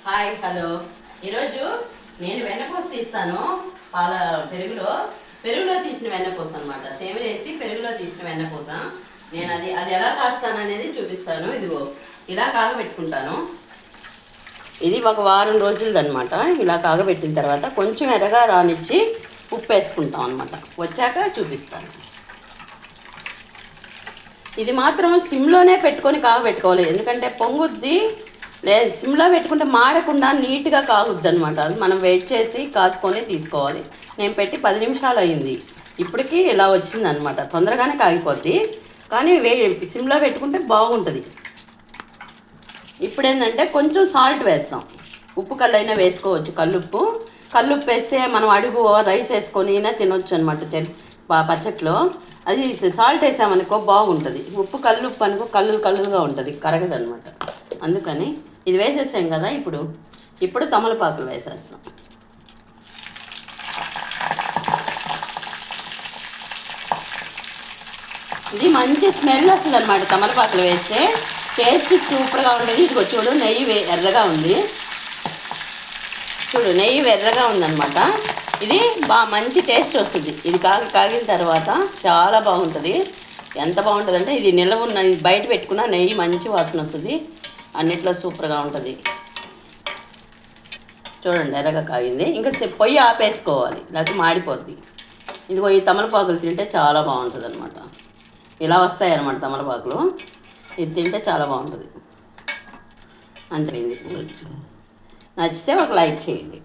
Hi hello. ఈరోజు నేను వెన్నపూస తీస్తాను. పెరుగులో తీసిన వెన్నపూస అనమాట. సేమియా వేసి పెరుగులో తీసిన వెన్నపూస. నేను అది ఎలా కాస్తాను అనేది చూపిస్తాను. ఇదిగో ఇలా కాగబెట్టుకుంటాను. ఇది ఒక వారం రోజులది అనమాట. ఇలా కాగబెట్టిన తర్వాత కొంచెం ఎర్రగా రానిచ్చి ఉప్పు వేసుకుంటాం అనమాట. వచ్చాక చూపిస్తాను. ఇది మాత్రం సిమ్లోనే పెట్టుకొని కాగబెట్టుకోవాలి, ఎందుకంటే పొంగుద్ది. లేదు, సిమ్లో పెట్టుకుంటే మాడకుండా నీట్గా కాగుద్ది అనమాట. అది మనం వెయిట్ చేసి కాసుకొని తీసుకోవాలి. నేను పెట్టి 10 నిమిషాలు అయింది. ఇప్పటికీ ఇలా వచ్చింది అనమాట. తొందరగానే కాగిపోద్ది, కానీ సిమ్లో పెట్టుకుంటే బాగుంటుంది. ఇప్పుడు ఏంటంటే కొంచెం సాల్ట్ వేస్తాం. ఉప్పు కల్లైనా వేసుకోవచ్చు. కల్లుప్పు వేస్తే మనం అడుగు రైస్ వేసుకొని తినొచ్చు అనమాట. పచ్చట్లో అది సాల్ట్ వేసామనుకో బాగుంటుంది. ఉప్పు కల్లుప్పు అనుకో కల్లుగా ఉంటుంది, కరగదు అనమాట. అందుకని ఇది వేసేసాం కదా. ఇప్పుడు తమలపాకులు వేసేస్తాం. ఇది మంచి స్మెల్ వస్తుంది అనమాట. తమలపాకులు వేస్తే టేస్ట్ సూపర్గా ఉంటుంది. ఇదిగో చూడు, నెయ్యి ఎర్రగా ఉంది. చూడు, నెయ్యి ఎర్రగా ఉందన్నమాట. ఇది మంచి టేస్ట్ వస్తుంది. ఇది కాగిన తర్వాత చాలా బాగుంటుంది. ఎంత బాగుంటుంది అంటే ఇది నిల్వ ఉన్న బయట పెట్టుకున్న నెయ్యి మంచి వాసన వస్తుంది. అన్నిట్లో సూపర్గా ఉంటుంది. చూడండి, ఎర్రగా కాగింది. ఇంకా పొయ్యి ఆపేసుకోవాలి, లేకపోతే మాడిపోద్ది. ఇదిగో ఈ తమలపాకులు తింటే చాలా బాగుంటుంది అనమాట. ఇలా వస్తాయి అన్నమాట తమలపాకులు. ఇది తింటే చాలా బాగుంటుంది. అంతే. నచ్చితే ఒక లైక్ చేయండి.